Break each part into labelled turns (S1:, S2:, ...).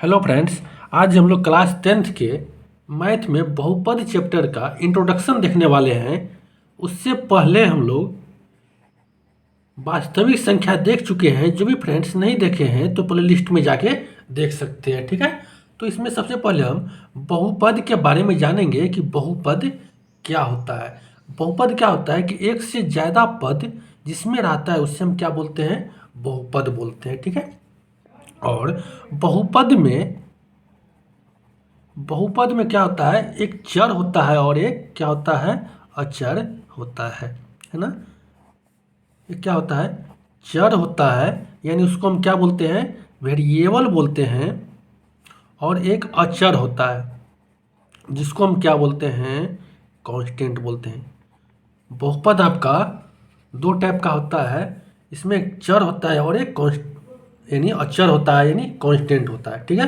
S1: Hello friends, आज हम लोग क्लास 10th के मैथ में बहुपद चैप्टर का इंट्रोडक्शन देखने वाले हैं। उससे पहले हम लोग वास्तविक संख्या देख चुके हैं। जो भी फ्रेंड्स नहीं देखे हैं तो प्ले लिस्ट में जाके देख सकते हैं, ठीक है। तो इसमें सबसे पहले हम बहुपद के बारे में जानेंगे कि बहुपद क्या होता है। बहुपद क्या होता है कि एक से ज़्यादा पद जिसमें रहता है उससे हम क्या बोलते हैं, बहुपद बोलते हैं, ठीक है। और बहुपद में क्या होता है, एक चर होता है और एक क्या होता है, अचर होता है ना। ये क्या होता है, चर होता है, यानी उसको हम क्या बोलते हैं, वेरिएबल बोलते हैं। और एक अचर होता है जिसको हम क्या बोलते हैं, कांस्टेंट बोलते हैं। बहुपद आपका दो टाइप का होता है। इसमें एक चर होता है और एक कांस्ट यानी अचर होता है, यानी कांस्टेंट होता है, ठीक है।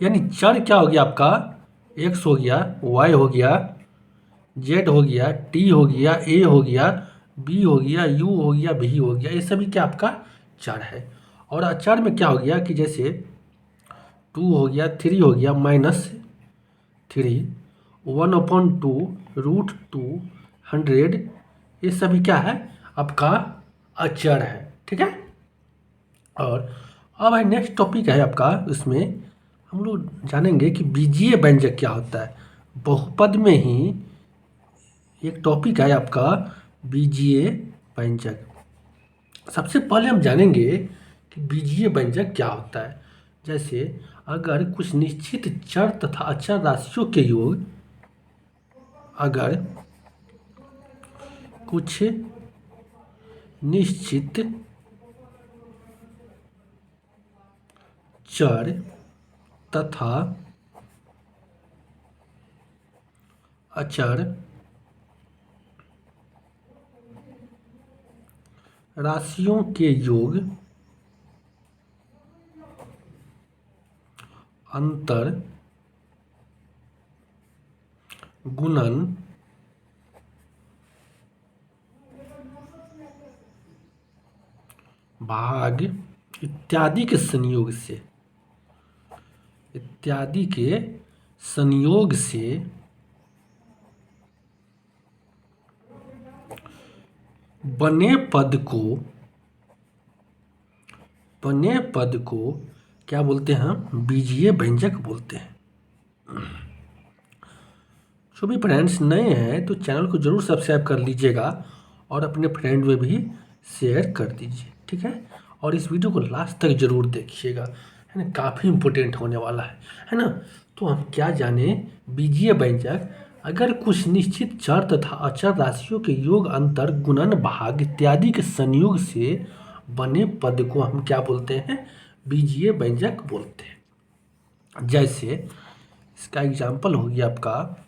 S1: यानी चर क्या हो गया आपका, एक्स हो गया, वाई हो गया, जेड हो गया, टी हो गया, ए हो गया, बी हो गया, यू हो गया, भी हो गया। ये सभी क्या आपका चर है। और अचर में क्या हो गया कि जैसे 2 हो गया, 3 हो गया, -3, 1/2, √2, 100, ये सभी क्या है आपका अचर है, ठीक है। और अब है नेक्स्ट टॉपिक है आपका, उसमें हम लोग जानेंगे कि बीजीय व्यंजक क्या होता है। बहुपद में ही एक टॉपिक है आपका बीजीय व्यंजक। सबसे पहले हम जानेंगे कि बीजीय व्यंजक क्या होता है। जैसे अगर कुछ निश्चित चर तथा अचर राशियों के योग, अगर कुछ निश्चित चर तथा अचर राशियों के योग अंतर गुणन भाग इत्यादि के संयोग से बने पद को क्या बोलते हैं, हम बीजीय व्यंजक बोलते हैं। जो भी फ्रेंड्स नए हैं तो चैनल को जरूर सब्सक्राइब कर लीजिएगा और अपने फ्रेंड में भी शेयर कर दीजिए, ठीक है। और इस वीडियो को लास्ट तक जरूर देखिएगा, है ना, काफ़ी इम्पोर्टेंट होने वाला है ना। तो हम क्या जाने, बीजीय व्यंजक अगर कुछ निश्चित चर तथा अचर राशियों के योग, अंतर, गुणन, भाग इत्यादि के संयोग से बने पद को हम क्या बोलते हैं, बीजीय व्यंजक बोलते हैं। जैसे इसका एग्जाम्पल हो गया आपका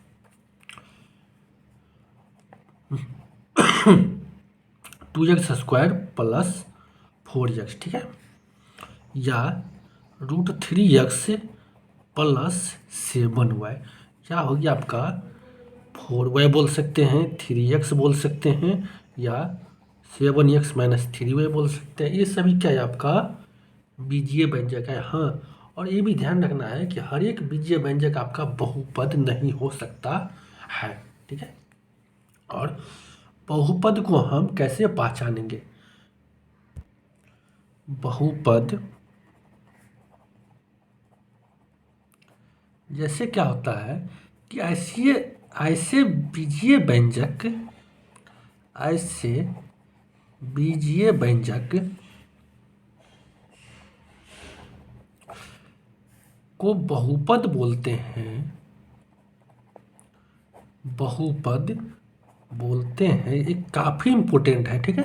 S1: 2x² + 4x, ठीक है। या √3x + 7y, या हो गया आपका 4y बोल सकते हैं, 3x बोल सकते हैं, या 7x - 3y बोल सकते हैं। ये सभी क्या है आपका बीजीय व्यंजक है। हाँ, और ये भी ध्यान रखना है कि हर एक बीजीय व्यंजक आपका बहुपद नहीं हो सकता है, ठीक है। और बहुपद को हम कैसे पहचानेंगे, बहुपद जैसे क्या होता है कि ऐसे बीजीय व्यंजक को बहुपद बोलते हैं, ये काफ़ी इम्पोर्टेंट है, ठीक है,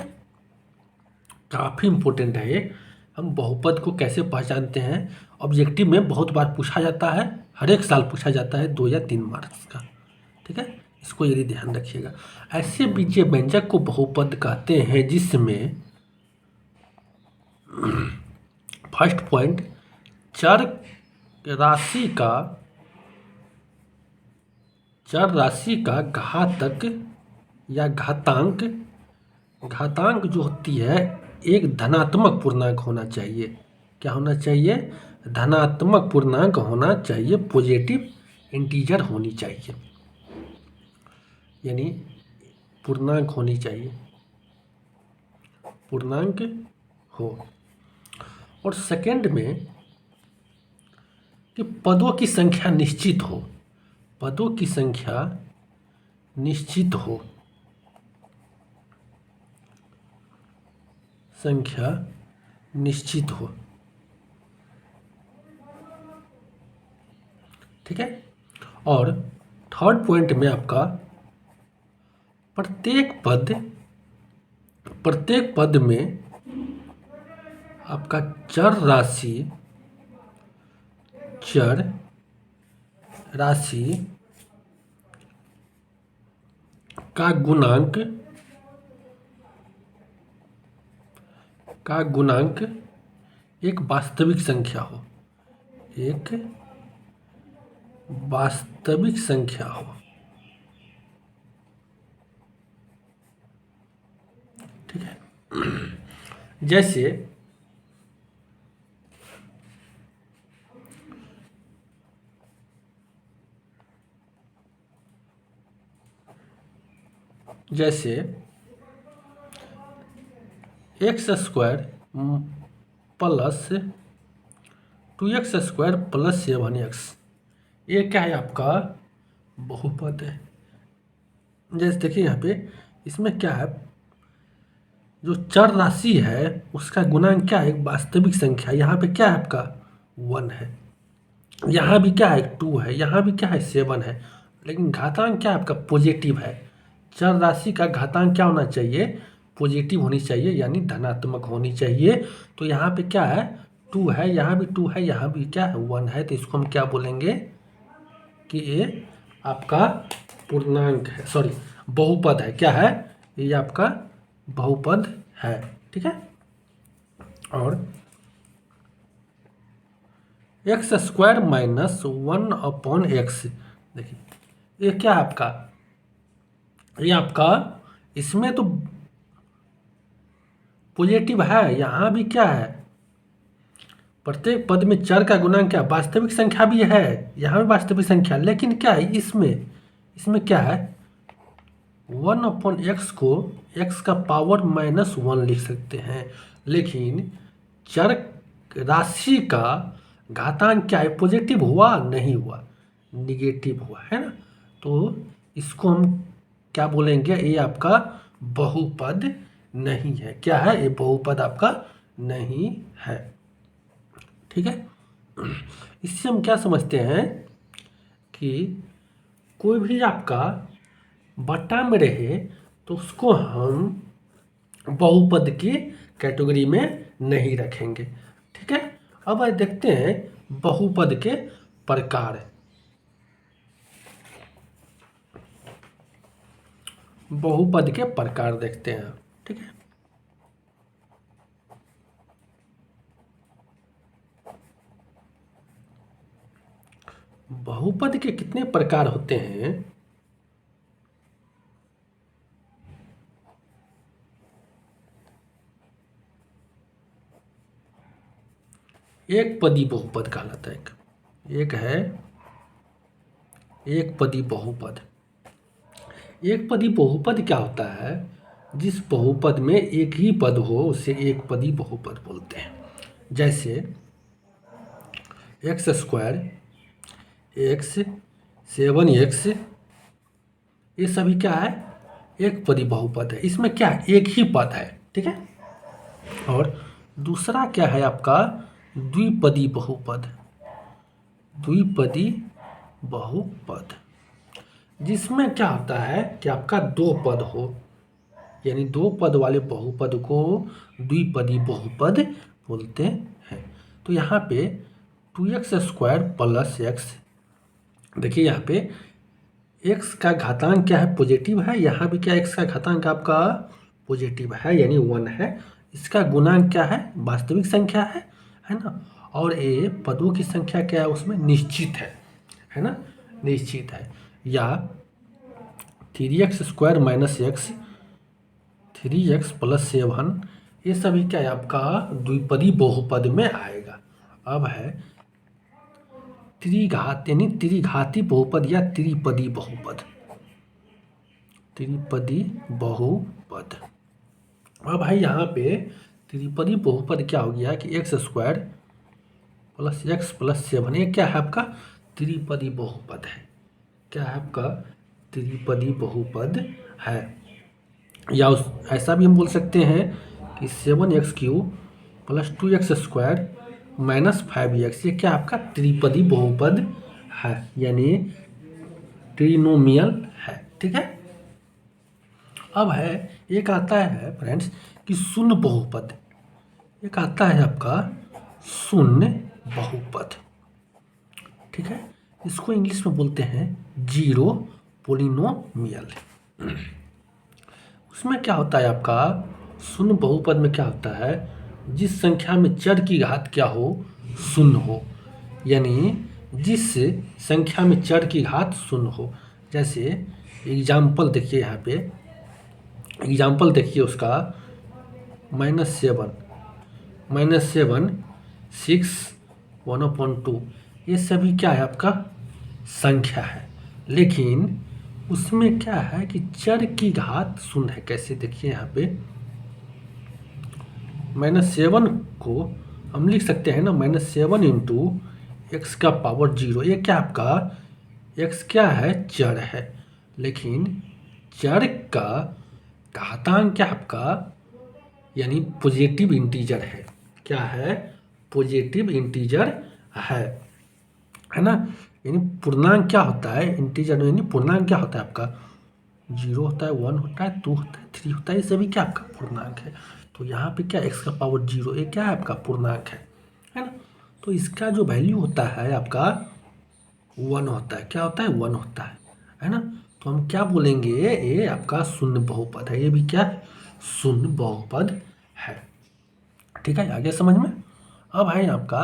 S1: काफ़ी इम्पोर्टेंट है ये। हम बहुपद को कैसे पहचानते हैं, ऑब्जेक्टिव में बहुत बार पूछा जाता है, हर एक साल पूछा जाता है 2 या 3 मार्क्स का, ठीक है। इसको यदि ध्यान रखिएगा। ऐसे बीजीय व्यंजक को बहुपद कहते हैं जिसमें फर्स्ट पॉइंट, चर राशि का घातक या घातांक जो होती है एक धनात्मक पूर्णांक होना चाहिए। क्या होना चाहिए, धनात्मक पूर्णांक होना चाहिए, पॉजिटिव इंटीजर होनी चाहिए, यानी पूर्णांक होनी चाहिए, पूर्णांक हो। और सेकंड में कि पदों की संख्या निश्चित हो, पदों की संख्या निश्चित हो, संख्या निश्चित हो। ठीक है। और थर्ड पॉइंट में आपका प्रत्येक पद में आपका चर राशि का गुणांक एक वास्तविक संख्या हो, एक वास्तविक संख्या हो। ठीक है। जैसे x square plus 2x² plus 7x, ये क्या है आपका बहुपद है। जैसे देखिए यहाँ पे इसमें क्या है, जो चर राशि है उसका गुणांक क्या है, एक वास्तविक संख्या। यहाँ पे क्या है आपका 1 है, यहाँ भी क्या है 2 है, यहाँ भी क्या है 7 है, लेकिन घातांक क्या है आपका पॉजिटिव है। चर राशि का घातांक क्या होना चाहिए, पॉजिटिव होनी चाहिए, यानी धनात्मक होनी चाहिए। तो यहाँ पे क्या है 2 है, यहाँ भी 2 है, यहाँ भी क्या है 1 है। तो इसको हम क्या बोलेंगे कि ये आपका पूर्णांक है, सॉरी बहुपद है। क्या है ये आपका बहुपद है। ठीक है। और x² माइनस 1/x, देखिए ये क्या है आपका, ये आपका इसमें तो पॉजिटिव है, यहाँ भी क्या है, प्रत्येक पद में चर का गुणांक क्या, वास्तविक संख्या भी है, यहाँ भी वास्तविक संख्या, लेकिन क्या है इसमें क्या है 1/x को x का पावर -1 लिख सकते हैं, लेकिन चर राशि का घातांक क्या है, पॉजिटिव हुआ नहीं हुआ, निगेटिव हुआ है ना। तो इसको हम क्या बोलेंगे, ये आपका बहुपद नहीं है। क्या है ये बहुपद आपका नहीं है। ठीक है। इससे हम क्या समझते हैं कि कोई भी आपका बटा में रहे तो उसको हम बहुपद की कैटेगरी में नहीं रखेंगे। ठीक है। अब आज देखते हैं बहुपद के प्रकार। बहुपद के प्रकार देखते हैं। ठीक है। बहुपद के कितने प्रकार होते हैं, एक पदी बहुपद कहलाता है। एक है एक पदी बहुपद। एक पदी बहुपद क्या होता है, जिस बहुपद में एक ही पद हो उसे एक पदी बहुपद बोलते हैं। जैसे x² x 7x, ये सभी क्या है एक पदी बहुपद है, इसमें क्या है एक ही पद है। ठीक है। और दूसरा क्या है आपका द्विपदी बहुपद। द्विपदी बहुपद जिसमें क्या होता है कि आपका दो पद हो, यानी दो पद वाले बहुपद को द्विपदी बहुपद बोलते हैं। तो यहाँ पे 2x² प्लस x, देखिए यहाँ पे x का घातांक क्या है पॉजिटिव है, यहाँ भी क्या x का घातांक आपका पॉजिटिव है यानी 1 है। इसका गुणांक क्या है वास्तविक संख्या है ना। और ये पदों की संख्या क्या है उसमें निश्चित है ना, निश्चित है। या 3x² minus x 3x plus 7, ये सभी क्या है आपका द्विपदी बहुपद में आएगा। अब है त्रिघात यानी त्रिघाती बहुपद या त्रिपदी बहुपद। त्रिपदी बहुपद। अब भाई यहाँ पे त्रिपदी बहुपद क्या हो गया कि x square plus x plus 7, ये क्या है आपका त्रिपदी बहुपद है। क्या है आपका त्रिपदी बहुपद है। या ऐसा भी हम बोल सकते हैं कि 7x³ plus 2x² minus 5x, ये क्या आपका त्रिपदी बहुपद है, यानी ट्रिनोमियल है। ठीक है। अब है एक आता है फ्रेंड्स कि शून्य बहुपद। एक आता है आपका शून्य बहुपद। ठीक है। इसको इंग्लिश में बोलते हैं जीरो पोलिनोमियल। उसमें क्या होता है आपका शून्य बहुपद में क्या होता है, जिस संख्या में चर की घात क्या हो शून्य हो, यानी जिस संख्या में चर की घात शून्य हो। जैसे एग्जाम्पल देखिए, यहाँ पे एग्जाम्पल देखिए उसका -7 -7 6 1/2, ये सभी क्या है आपका संख्या है, लेकिन उसमें क्या है कि चर की घात शून्य है। कैसे देखिए यहाँ पे -7 को हम लिख सकते हैं ना -7 इंटू एक्स का पावर 0। ये क्या आपका एक्स क्या है चर है, लेकिन चर का घातांक क्या आपका यानी पॉजिटिव इंटीजर है। क्या है पॉजिटिव इंटीजर है ना। यानी पूर्णांक क्या होता है इंटीजर, यानी पूर्णांक क्या होता है आपका 0 होता है, 1 होता है, 2 होता है, 3 होता है, ये सभी क्या आपका पूर्णांक है। तो यहाँ पे क्या एक्स का पावर 0 ये क्या है आपका पूर्णांक है ना। तो इसका जो वैल्यू होता है आपका 1 होता है। क्या होता है 1 होता है ना। तो हम क्या बोलेंगे ये आपका शून्य बहुपद है। ये भी क्या है शून्य बहुपद है। ठीक है, आगे समझ में। अब है आपका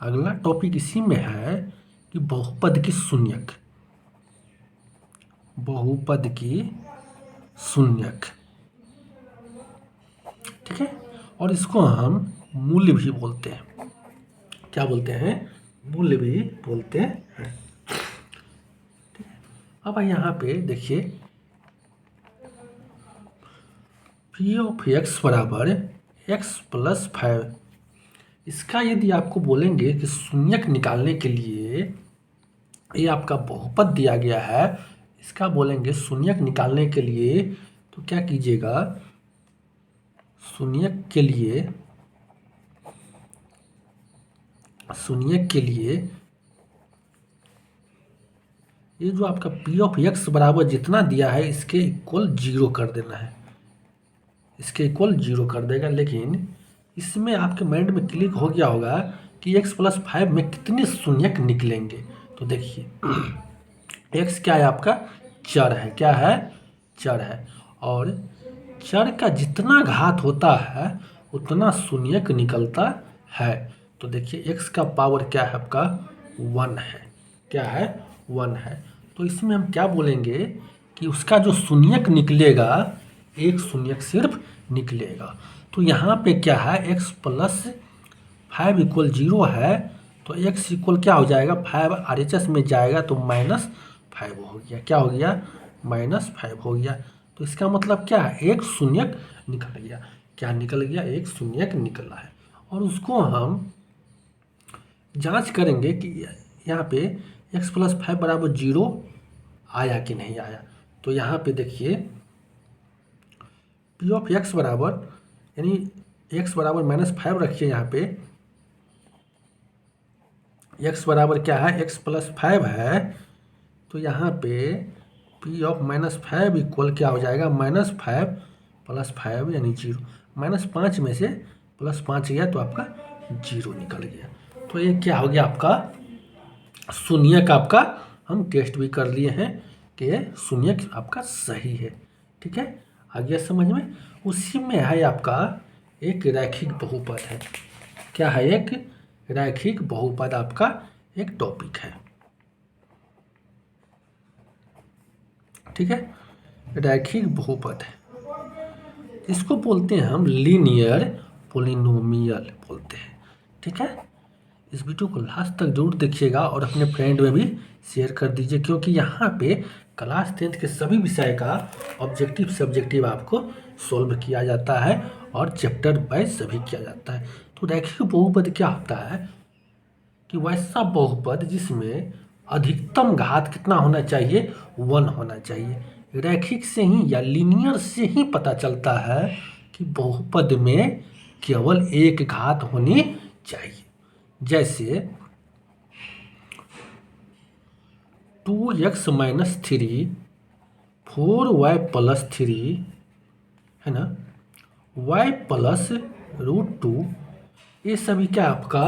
S1: अगला टॉपिक इसी में है कि बहुपद की शून्यक। बहुपद की शून्यक। ठीक है। और इसको हम मूल्य भी बोलते हैं। क्या बोलते हैं मूल्य भी बोलते हैं। ठीक है। अब यहाँ पे देखिए पी ऑफ एक्स बराबर एक्स प्लस 5। इसका यदि आपको बोलेंगे कि शून्यक निकालने के लिए ये आपका बहुपद दिया गया है, इसका बोलेंगे शून्यक निकालने के लिए, तो क्या कीजिएगा शून्यक के लिए ये जो आपका पी ऑफ एक्स बराबर जितना दिया है इसके इक्वल 0 कर देना है। इसके इक्वल 0 कर देगा। लेकिन इसमें आपके माइंड में क्लिक हो गया होगा कि x प्लस 5 में कितने शून्यक निकलेंगे। तो देखिए x क्या है आपका चर है। क्या है चर है, और चर का जितना घात होता है उतना शून्यक निकलता है। तो देखिए x का पावर क्या है आपका 1 है। क्या है 1 है। तो इसमें हम क्या बोलेंगे कि उसका जो शून्यक निकलेगा एक शून्यक सिर्फ निकलेगा। तो यहाँ पे क्या है x प्लस 5 इक्वल 0 है, तो x इक्वल क्या हो जाएगा 5 RHS में जाएगा तो -5 हो गया। क्या हो गया -5 हो गया। तो इसका मतलब क्या है एक शून्यक निकल गया। क्या निकल गया एक शून्यक निकला है। और उसको हम जांच करेंगे कि यहाँ पे x प्लस 5 बराबर 0 आया कि नहीं आया। तो यहाँ पे देखिए पी ऑफ एक्स बराबर यानी x बराबर -5 रखिए। यहाँ पे x बराबर क्या है x प्लस 5 है, तो यहाँ पे पी ऑफ -5 इक्वल क्या हो जाएगा -5 प्लस 5 यानी 0। -5 में से +5 गया तो आपका 0 निकल गया। तो ये क्या हो गया आपका शून्यक। आपका हम टेस्ट भी कर लिए हैं कि शून्यक आपका सही है। ठीक है, आ गया समझ में। उसी में है आपका एक रैखिक बहुपद है। क्या है एक रैखिक बहुपद आपका एक टॉपिक है। ठीक है, रैखिक बहुपद है, इसको बोलते हैं हम लीनियर पोलिनोमियल बोलते हैं। ठीक है, इस वीडियो को लास्ट तक जरूर देखिएगा और अपने फ्रेंड में भी शेयर कर दीजिए, क्योंकि यहाँ पे क्लास 10th के सभी विषय का ऑब्जेक्टिव सब्जेक्टिव आपको सॉल्व किया जाता है और चैप्टर वाइज सभी किया जाता है। तो रैखिक बहुपद क्या होता है कि वैसा बहुपद जिसमें अधिकतम घात कितना होना चाहिए, 1 होना चाहिए। रैखिक से ही या लीनियर से ही पता चलता है कि बहुपद में केवल एक घात होनी चाहिए। जैसे 2x - 3 4y + 3 है ना, y + √2, ये सभी क्या आपका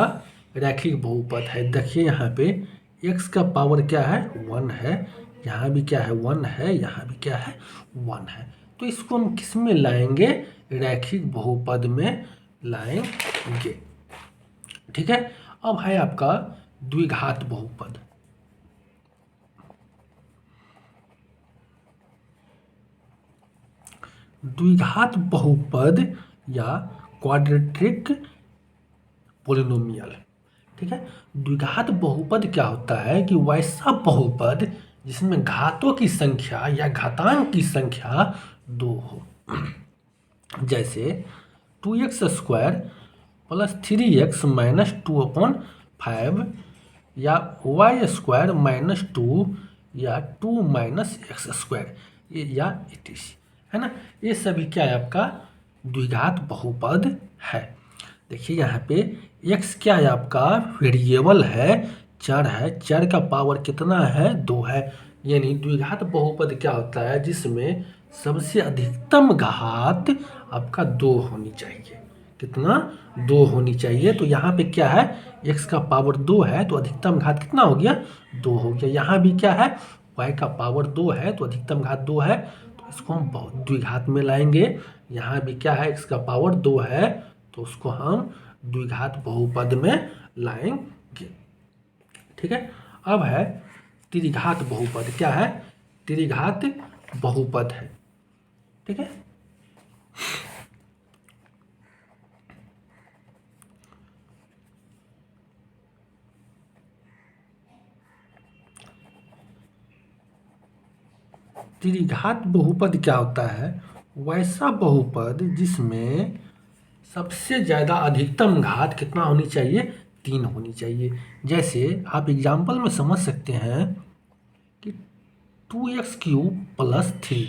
S1: रैखिक बहुपद है। देखिए यहाँ पे x का पावर क्या है, 1 है, यहाँ भी क्या है 1 है, यहाँ भी क्या है 1 है। तो इसको हम किस में लाएंगे, रैखिक बहुपद में लाएंगे। ठीक है। अब है आपका द्विघात बहुपद। द्विघात बहुपद या क्वाड्रेटिक पोलिनोमियल। ठीक है। द्विघात बहुपद क्या होता है कि वैसा बहुपद जिसमें घातों की संख्या या घातांक की संख्या 2 हो। जैसे 2x² + 3x - 2/5 या y² - 2 या 2 - x², या etc, है ना। ये सभी क्या है आपका द्विघात बहुपद है। देखिए यहाँ पे x क्या है आपका वेरिएबल है, चर है, चर का पावर कितना है, 2 है। यानी द्विघात बहुपद क्या होता है जिसमें सबसे अधिकतम घात आपका 2 होनी चाहिए। कितना, 2 होनी चाहिए। तो यहाँ पे क्या है, x का पावर 2 है तो अधिकतम घात कितना हो गया, 2 हो गया। यहाँ भी क्या है, y का पावर 2 है तो अधिकतम घात 2 है, तो इसको हम द्विघात में लाएंगे। यहाँ भी क्या है, x का पावर 2 है तो उसको हम द्विघात बहुपद में लाएंगे। ठीक है। अब है त्रिघात बहुपद। क्या है, त्रिघात बहुपद है। ठीक है। त्रिघात बहुपद क्या होता है, वैसा बहुपद जिसमें सबसे ज़्यादा अधिकतम घात कितना होनी चाहिए, 3 होनी चाहिए। जैसे आप एग्जाम्पल में समझ सकते हैं कि 2x³ + 3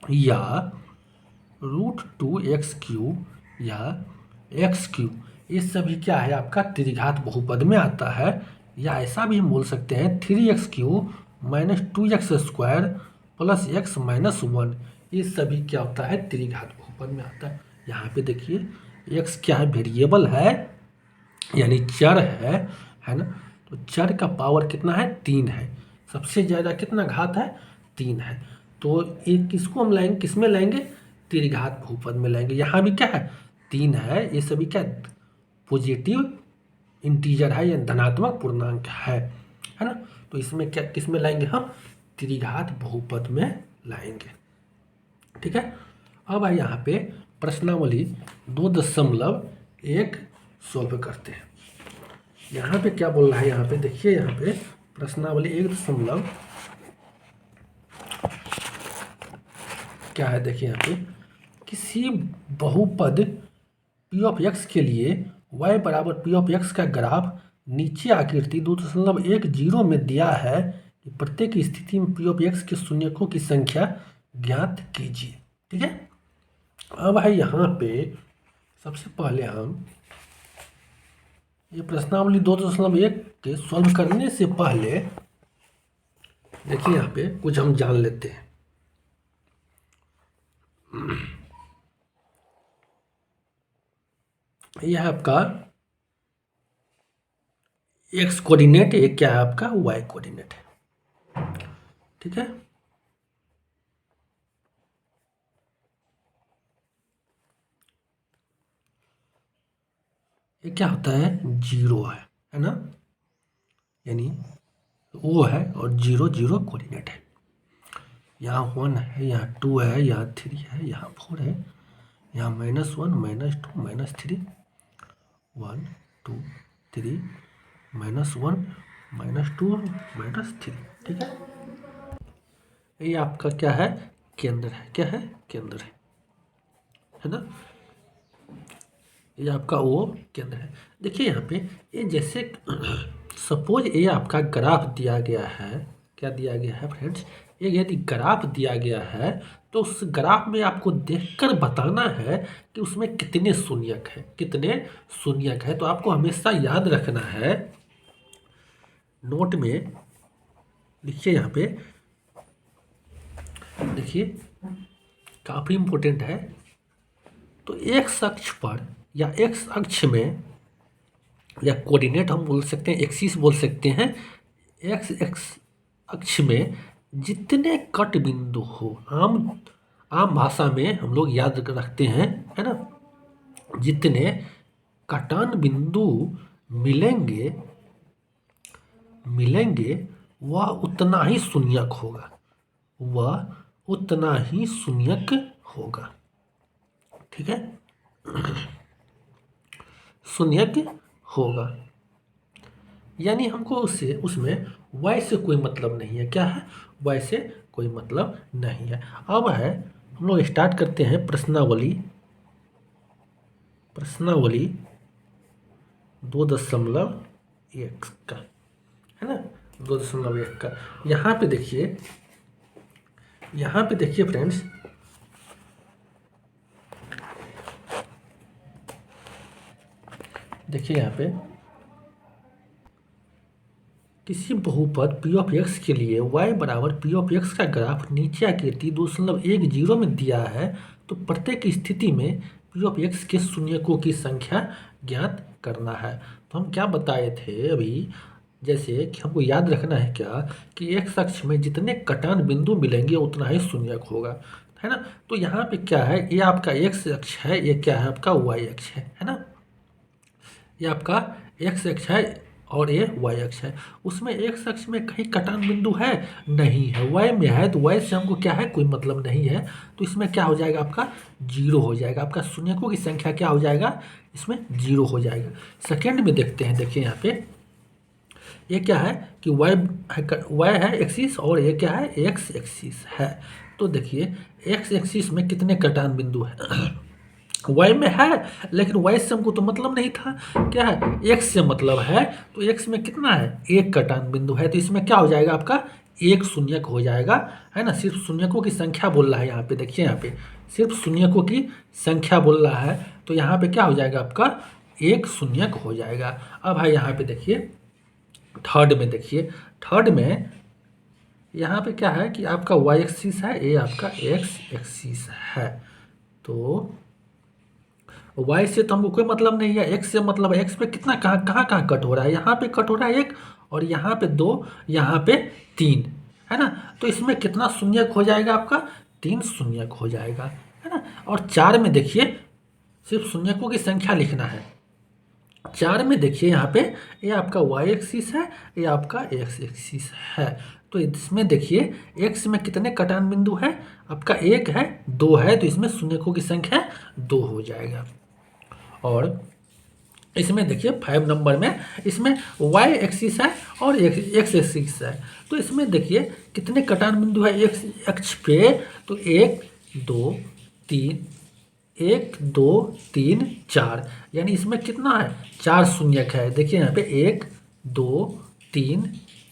S1: या √2x³ या x³, ये सभी क्या है आपका त्रिघात बहुपद में आता है। या ऐसा भी हम बोल सकते हैं 3x³ - 2x² + x - 1, ये सभी क्या होता है त्रिघात बहुपद में आता है। यहाँ पे देखिए x क्या है, वेरिएबल है यानी चर है ना। तो चर का पावर कितना है, 3 है। सबसे ज़्यादा कितना घात है, 3 है। तो एक किसको हम लाएंगे, किस में लाएंगे, त्रिघात बहुपद में लाएंगे। यहाँ भी क्या है, 3 है। ये सभी क्या पॉजिटिव इंटीजर है या धनात्मक पूर्णांक है ना। तो इसमें क्या, किस में लाएंगे हम, त्रिघात बहुपद में लाएंगे। ठीक है। अब है यहाँ पे प्रश्नावली 2.1 सॉल्व करते हैं। यहाँ पे क्या बोल रहा है, यहाँ पे देखिए, यहाँ पे प्रश्नावली 1. क्या है, देखिए यहाँ पे किसी बहुपद p(x) के लिए y = p(x) का ग्राफ नीचे आकृति 2.10 में दिया है कि प्रत्येक स्थिति में p(x) के शून्यकों की संख्या ज्ञात कीजिए। ठीक है। अब है यहाँ पे सबसे पहले हम ये प्रश्नावली 2.1 के सॉल्व करने से पहले देखिए यहाँ पे कुछ हम जान लेते हैं। यह है आपका x कोऑर्डिनेट, ये क्या है आपका y कोऑर्डिनेट है। ठीक है। ये क्या होता है, 0 है ना, यानी वो है और 0 0 कोऑर्डिनेट है। यहाँ 1 है, यहाँ 2 है, यहाँ 3 है, यहाँ 4 है, यहाँ -1 -2 -3 1 2 3 -1 -2 -3। ठीक है, ये आपका क्या है, केंद्र है। क्या है, केंद्र है ना, ये आपका वो केंद्र है। देखिए यहाँ पे ये जैसे सपोज ये आपका ग्राफ दिया गया है। क्या दिया गया है फ्रेंड्स, ये यदि ग्राफ दिया गया है तो उस ग्राफ में आपको देखकर बताना है कि उसमें कितने शून्यक है, कितने शून्यक है। तो आपको हमेशा याद रखना है, नोट में लिखिए, यहाँ पे देखिए काफ़ी इम्पोर्टेंट है। तो एक्स अक्ष पर या एक्स अक्ष में, या कोऑर्डिनेट हम बोल सकते हैं, एक्सिस बोल सकते हैं, एक्स एक्स अक्ष में जितने कट बिंदु हो, आम आम भाषा में हम लोग याद रखते हैं, है ना, जितने कटान बिंदु मिलेंगे वह उतना ही शून्यक होगा, वह उतना ही शून्यक होगा। ठीक है, शून्यक होगा, यानी हमको उससे उसमें y से कोई मतलब नहीं है। क्या है, y से कोई मतलब नहीं है। अब है, हम लोग स्टार्ट करते हैं प्रश्नावली 2.1 का, है ना, 2.1 का। यहाँ पे देखिए फ्रेंड्स, देखिए यहाँ पे किसी बहुपद p ऑफ x के लिए y बराबर p ऑफ x का ग्राफ नीचे आकृति 2.10 में दिया है, तो प्रत्येक स्थिति में p ऑफ x के शून्यकों की संख्या ज्ञात करना है। तो हम क्या बताए थे अभी, जैसे कि हमको याद रखना है क्या, कि x अक्ष में जितने कटान बिंदु मिलेंगे उतना ही शून्यक होगा, है ना। तो यहाँ पे क्या है, ये आपका x अक्ष है, ये क्या है आपका y अक्ष है ना, ये आपका x अक्ष है और ये y अक्ष है। उसमें x अक्ष में कहीं कटान बिंदु है नहीं है, y में है, तो y से हमको क्या है, कोई मतलब नहीं है। तो इसमें क्या हो जाएगा, आपका 0 हो जाएगा, आपका शून्यकों की संख्या क्या हो जाएगा, इसमें 0 हो जाएगा। सेकेंड में देखते हैं, देखिए यहाँ पे ये क्या है कि y है एक्सिस, और ये क्या है, x एक्सिस है। तो देखिए x एक्सिस में कितने कटान बिंदु है, y में है, लेकिन y से हमको तो मतलब नहीं था। क्या है, x से मतलब है, तो x में कितना है, एक कटान बिंदु है। तो इसमें क्या हो जाएगा, आपका एक शून्यक हो जाएगा, है ना। सिर्फ शून्यकों की संख्या बोल रहा है यहाँ पे, देखिए यहाँ पे सिर्फ शून्यकों की संख्या बोल रहा है। तो यहाँ पे क्या हो जाएगा, आपका एक शून्यक हो जाएगा। अब है यहाँ पे देखिए थर्ड में, देखिए थर्ड में यहाँ पे क्या है कि आपका y एक्सिस है, ये आपका x एक्सिस है। तो y से तो हमको कोई मतलब नहीं है, x से मतलब है। x पे कितना कहाँ कट हो रहा है, यहाँ पे कट हो रहा है 1, और यहाँ पे 2, यहाँ पे 3, है ना। तो इसमें कितना शून्यक हो जाएगा, आपका 3 शून्यक हो जाएगा, है ना। और 4 में देखिए सिर्फ शून्यकों की संख्या लिखना है। 4 में देखिए यहाँ पे ये आपका y एक्सिस है, ये आपका x एक्सिस है। तो इसमें देखिए x में कितने कटान बिंदु है, आपका 1 है, 2 है, तो इसमें शून्यकों की संख्या 2 हो जाएगा। और इसमें देखिए 5 नंबर में इसमें y एक्सिस है और x एक्सिस है। तो इसमें देखिए कितने कटान बिंदु है x अक्ष पे, तो 1 2 3, 1 2 3 4, यानी इसमें कितना है, 4 शून्यक है। देखिए यहाँ पे 1 2 3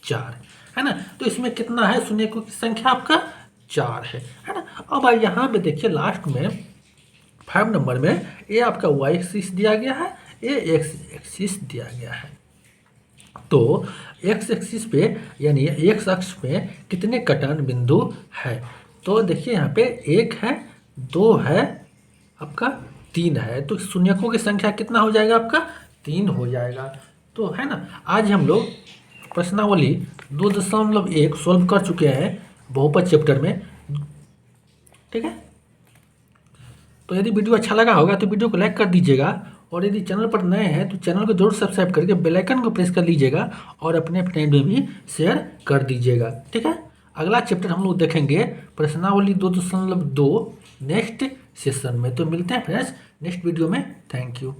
S1: 4, है ना। तो इसमें कितना है, शून्यकों की संख्या आपका 4 है ना। अब यहाँ पे देखिए लास्ट में 5 नंबर में ये आपका y एक्सिस दिया गया है, ये x एक्सिस दिया गया है। तो x एक्सिस पे यानी x अक्ष पे कितने कटान बिंदु है, तो देखिए यहाँ पे 1 है, 2 है, आपका 3 है। तो शून्यकों की संख्या कितना हो जाएगा, आपका 3 हो जाएगा। तो है ना, आज हम लोग प्रश्नावली 2.1 सॉल्व कर चुके हैं बहुपद चैप्टर में। ठीक है, तो यदि वीडियो अच्छा लगा होगा तो वीडियो को लाइक कर दीजिएगा, और यदि चैनल पर नए हैं तो चैनल को जरूर सब्सक्राइब करके बेल आइकन को प्रेस कर लीजिएगा, और अपने फ्रेंड में भी शेयर कर दीजिएगा। ठीक है, अगला चैप्टर हम लोग देखेंगे प्रश्नावली 2.2 नेक्स्ट सेशन में। तो मिलते हैं फ्रेंड्स नेक्स्ट वीडियो में। Thank you.